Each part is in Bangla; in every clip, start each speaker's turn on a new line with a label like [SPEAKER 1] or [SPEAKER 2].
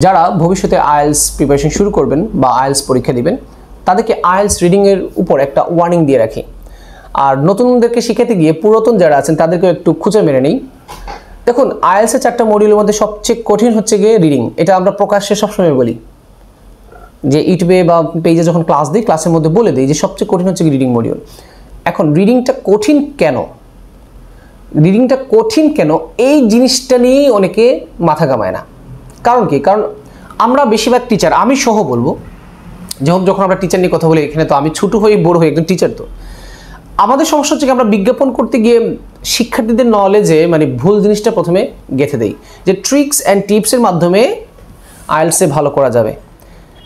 [SPEAKER 1] যারা ভবিষ্যতে আইএলস প্রিপারেশন শুরু করবেন বা আইএলস পরীক্ষা দিবেন তাদেরকে আইএলস রিডিং এর উপর একটা ওয়ার্নিং দিয়ে রাখি। আর নতুনদেরকে শিখাতে গিয়ে পুরাতন যারা আছেন তাদেরকে একটু খুঁজে মেরে নেই। দেখুন, আইএলস এর 4টা মডিউলের মধ্যে সবচেয়ে কঠিন হচ্ছে গিয়ে রিডিং। এটা আমরা প্রকাশ্যে সবসময় বলি, যে ইউটিউবে বা পেজে যখন ক্লাস দিই, ক্লাসের মধ্যে বলে দিই যে সবচেয়ে কঠিন হচ্ছে রিডিং মডিউল। এখন রিডিংটা কঠিন কেন, রিডিংটা কঠিন কেন এই জিনিসটা নিয়েই অনেকে মাথা ঘামায় না। কারণ কি? কারণ আমরা বেশিরভাগ টিচার, আমি সহ বলবো, যখন আমরা টিচার নিয়ে কথা বলি এখানে, তো আমি ছোটো হয়ে বড় হয়ে একজন টিচার, তো আমাদের সমস্যা হচ্ছে কি আমরা বিজ্ঞাপন করতে গিয়ে শিক্ষার্থীদের নলেজে ভুল জিনিসটা প্রথমে গেঁথে দেই, যে ট্রিক্স অ্যান্ড টিপসের মাধ্যমে আইএলসে ভালো করা যাবে।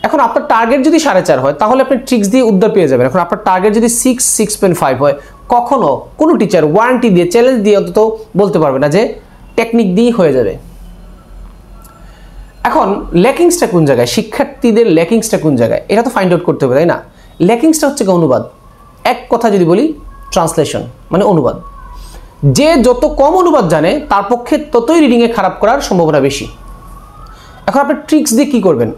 [SPEAKER 1] এখন আপনার টার্গেট যদি 4.5 হয় তাহলে আপনি ট্রিক্স দিয়ে উদ্ধার পেয়ে যাবেন। এখন আপনার টার্গেট যদি 6.5 হয়, কখনো কোনো টিচার ওয়ারেন্টি দিয়ে, চ্যালেঞ্জ দিয়ে অন্তত বলতে পারবে না যে টেকনিক দিয়েই হয়ে যাবে। এখন ল্যাকিংসটা কোন জায়গায়, শিক্ষার্থীদের ল্যাকিংসটা কোন জায়গায়, এটা তো ফাইন্ড আউট করতে হবে, তাই না? ল্যাকিংসটা হচ্ছে অনুবাদ। এক কথা যদি বলি, ট্রান্সলেশন মানে অনুবাদ। যে যত কম অনুবাদ জানে তার পক্ষে ততই রিডিংয়ে খারাপ করার সম্ভাবনা বেশি। এখন আপনি ট্রিক্স দিয়ে কী করবেন?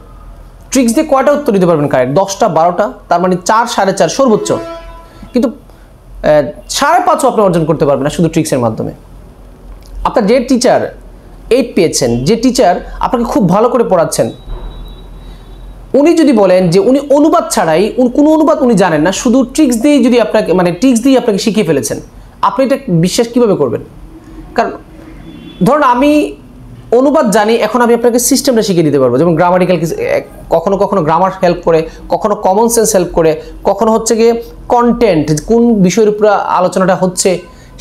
[SPEAKER 1] ট্রিক্স দিয়ে কয়টা উত্তর দিতে পারবেন কারেক্ট? 10টা 12টা, তার মানে 4 4.5 সর্বোচ্চ। কিন্তু 5.5ও আপনি অর্জন করতে পারবেন না শুধু ট্রিক্সের মাধ্যমে। আপনার যে টিচার 8 পেয়েছেন, যে টিচার আপনাকে খুব ভালো করে পড়াচ্ছেন, উনি যদি বলেন যে উনি অনুবাদ ছাড়াই কোনো অনুবাদ উনি জানেন না, শুধু ট্রিক্স দিয়েই যদি আপনাকে ট্রিক্স দিয়ে আপনাকে শিখিয়ে ফেলেছেন, আপনি এটা বিশ্বাস কীভাবে করবেন? কারণ ধরুন আমি অনুবাদ জানি, এখন আমি আপনাকে সিস্টেমটা শিখিয়ে দিতে পারবো। যেমন গ্রামাটিক্যাল, কখনো কখনো গ্রামার হেল্প করে, কখনো কমন সেন্স হেল্প করে, কখনো হচ্ছে গিয়ে কন্টেন্ট, কোন বিষয়ের উপর আলোচনাটা হচ্ছে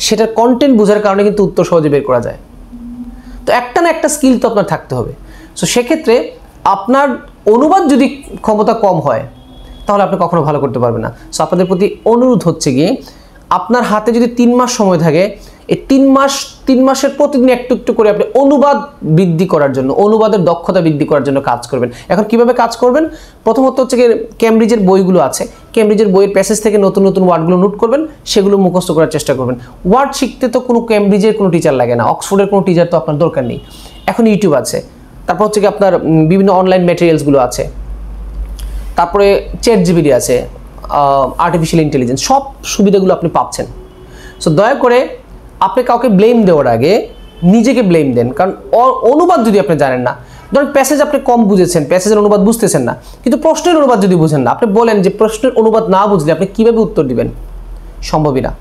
[SPEAKER 1] সেটার কন্টেন্ট বোঝার কারণে কিন্তু উত্তর সহজে বের করা যায়। তো একটা না একটা স্কিল তো আপনার থাকতে হবে। সো সেক্ষেত্রে আপনার অনুবাদ যদি ক্ষমতা কম হয় তাহলে আপনি কখনো ভালো করতে পারবেন না। সো আপনাদের প্রতি অনুরোধ হচ্ছে গিয়ে, আপনার হাতে যদি 3 মাস সময় থাকে, এই 3 মাসের প্রতিদিন একটু একটু করে আপনি অনুবাদ বৃদ্ধি করার জন্য, অনুবাদের দক্ষতা বৃদ্ধি করার জন্য কাজ করবেন। এখন কিভাবে কাজ করবেন? প্রথমত হচ্ছে গিয়ে ক্যামব্রিজের বইগুলো আছে, ক্যামব্রিজের বইয়ের প্যাসেজ থেকে নতুন নতুন ওয়ার্ডগুলো নোট করবেন, সেগুলো মুখস্থ করার চেষ্টা করবেন। ওয়ার্ড শিখতে তো কোনো ক্যামব্রিজের কোনো টিচার লাগে না, অক্সফোর্ডের কোনো টিচার তো আপনার দরকার নেই। এখন ইউটিউব আছে, তারপর হচ্ছে কি আপনার বিভিন্ন অনলাইন ম্যাটেরিয়ালসগুলো আছে, তারপরে ChatGPT আছে, আর্টিফিশিয়াল ইন্টেলিজেন্স, সব সুবিধাগুলো আপনি পাচ্ছেন। সো দয়া করে আপনি কাউকে ব্লেম দেওয়ার আগে নিজেকে ব্লেম দেন। কারণ অনুবাদ যদি আপনি জানেন না, ধরুন প্যাসেজ আপনি কম বুঝেছেন, প্যাসেজের অনুবাদ বুঝতেছেন না, কিন্তু প্রশ্নের অনুবাদ যদি বুঝেন না, আপনি বলেন যে প্রশ্নের অনুবাদ না বুঝলে আপনি কীভাবে উত্তর দিবেন? সম্ভবই না।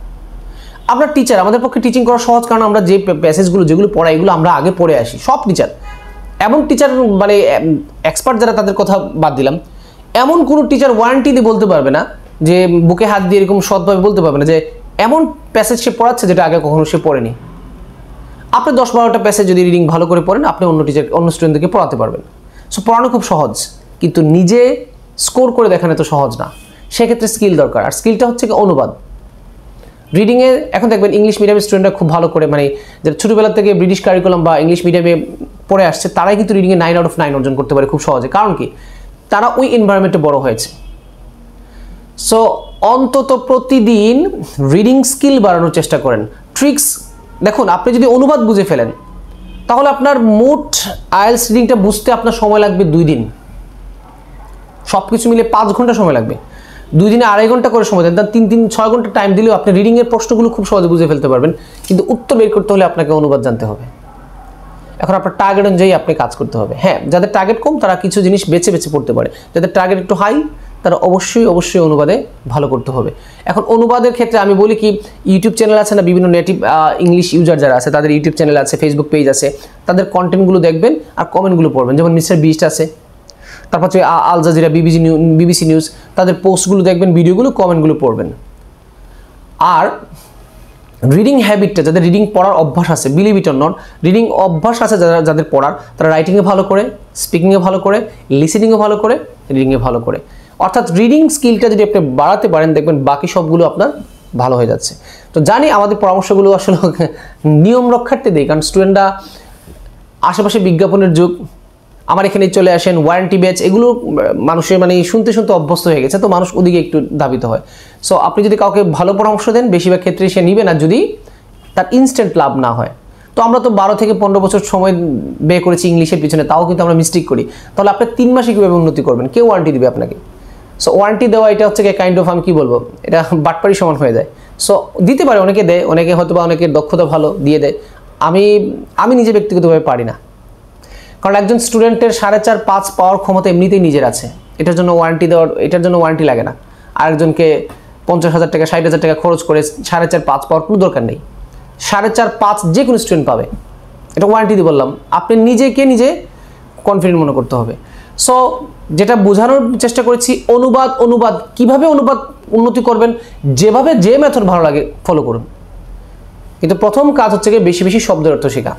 [SPEAKER 1] আপনার টিচার, আমাদের পক্ষে টিচিং করা সহজ, কারণ আমরা যে প্যাসেজগুলো যেগুলো পড়াই এগুলো আমরা আগে পড়ে আসি। সব টিচার, এমন টিচার এক্সপার্ট যারা, তাদের কথা বাদ দিলাম, এমন কোনো টিচার ওয়ারেন্টি দিয়ে বলতে পারবে না, যে বুকে হাত দিয়ে এরকম সৎভাবে বলতে পারবে না যে এমন প্যাসেজ সে পড়াচ্ছে যেটা আগে কখনো সে পড়েনি। আপনি 10-12টা প্যাসেজ যদি রিডিং ভালো করে পড়েন, আপনি অন্য স্টুডেন্টদেরকে পড়াতে পারবেন। সো পড়ানো খুব সহজ, কিন্তু নিজে স্কোর করে দেখানো তো সহজ না। সেক্ষেত্রে স্কিল দরকার, আর স্কিলটা হচ্ছে কি অনুবাদ। রিডিংয়ে এখন দেখবেন ইংলিশ মিডিয়ামের স্টুডেন্টরা খুব ভালো করে, যারা ছোটোবেলা থেকে ব্রিটিশ কারিকুলাম বা ইংলিশ মিডিয়ামে পড়ে আসছে, তারাই কিন্তু রিডিংয়ে 9 out of 9 অর্জন করতে পারে খুব সহজে। কারণ কি? তারা ওই এনভায়রনমেন্টে বড় হয়েছে। সো অন্তত প্রতিদিন রিডিং স্কিল বাড়ানোর চেষ্টা করেন। ট্রিক্স দেখুন, আপনি যদি অনুবাদ বুঝে ফেলেন তাহলে আপনার মোট আইএলস রিডিংটা বুঝতে আপনার সময় লাগবে 2 দিন। সব কিছু মিলে 5 ঘন্টা সময় লাগবে। 2 দিনে 2.5 ঘন্টা করে সময় দেন, 6 ঘন্টা টাইম দিলেও আপনি রিডিংয়ের প্রশ্নগুলো খুব সহজে বুঝে ফেলতে পারবেন। কিন্তু উত্তর বের করতে হলে আপনাকে অনুবাদ জানতে হবে। এখন আপনার টার্গেট অনুযায়ী আপনি কাজ করতে হবে। হ্যাঁ, যাদের টার্গেট কম তারা কিছু জিনিস বেছে বেছে পড়তে পারে, যাদের টার্গেট একটু হাই তারা অবশ্যই অনুবাদে ভালো করতে হবে। এখন অনুবাদের ক্ষেত্রে আমি বলি কি, ইউটিউব চ্যানেল আছে না, বিভিন্ন নেটিভ ইংলিশ ইউজার যারা আছে তাদের ইউটিউব চ্যানেল আছে, ফেসবুক পেজ আছে, তাদের কন্টেন্টগুলো দেখবেন আর কমেন্টগুলো পড়বেন। যেমন মিস্টার বিস্ট আছে, তারপর হচ্ছে আল জাজিরা, বিবিসি নিউজ, তাদের পোস্টগুলো দেখবেন, ভিডিওগুলো, কমেন্টগুলো পড়বেন। আর রিডিং হ্যাবিটটা, যাদের রিডিং পড়ার অভ্যাস আছে, believe it or not, reading অভ্যাস আছে যাদের পড়ার, তারা রাইটিংয়ে ভালো করে, স্পিকিংয়ে ভালো করে, লিসেনিংয়ে ভালো করে, রিডিংয়ে ভালো করে। অর্থাৎ রিডিং স্কিলটা যদি আপনি বাড়াতে পারেন, দেখবেন বাকি সবগুলো আপনার ভালো হয়ে যাচ্ছে। তো জানি আমাদের পরামর্শগুলো আসলে নিয়ম রক্ষার্থে দেয়, কারণ স্টুডেন্টরা আশেপাশে বিজ্ঞাপনের যুগ, আমার এখানে চলে আসেন, ওয়ারেন্টি ব্যাচ, এগুলো মানুষের শুনতে শুনতে অভ্যস্ত হয়ে গেছে, তো মানুষ ওদিকে একটু ধাবিত হয়। সো আপনি যদি কাউকে ভালো পরামর্শ দেন, বেশিরভাগ ক্ষেত্রে সে নিবে না যদি তার ইনস্ট্যান্ট লাভ না হয়। তো আমরা তো 12 থেকে 15 বছর সময় ব্যয় করেছি ইংলিশের পিছনে, তাও কিন্তু আমরা মিস্টেক করি। তাহলে আপনি 3 মাসে কীভাবে উন্নতি করবেন? কে ওয়ারেন্টি দিবে আপনাকে? সো ওয়ারেন্টি দেওয়া এটা হচ্ছে কাইন্ড অফ, আমি কী বলবো, এটা বাটপারি সমান হয়ে যায়। সো দিতে পারে, অনেকে দেয়, অনেকে হয়তো বা অনেকের দক্ষতা ভালো দিয়ে দেয়। আমি নিজে ব্যক্তিগতভাবে পারি না, কারণ একজন স্টুডেন্টের 4.5-5 পাওয়ার ক্ষমতা এমনিতেই নিজের আছে, এটার জন্য ওয়ারেন্টি লাগে না। আরেকজনকে 50,000 টাকা 60,000 টাকা খরচ করে 4.5-5 পাওয়ার কোনো দরকার নেই। 4.5-5 যে কোনো স্টুডেন্ট পাবে, এটা ওয়ারেন্টি দিয়ে বললাম। আপনি নিজে কনফিডেন্ট মনে করতে হবে। সো যেটা বোঝানোর চেষ্টা করেছি, অনুবাদ কিভাবে উন্নতি করবেন, যে মেথড ভালো লাগে ফলো করুন। কিন্তু প্রথম কাজ হচ্ছে বেশি বেশি শব্দের অর্থ শেখা।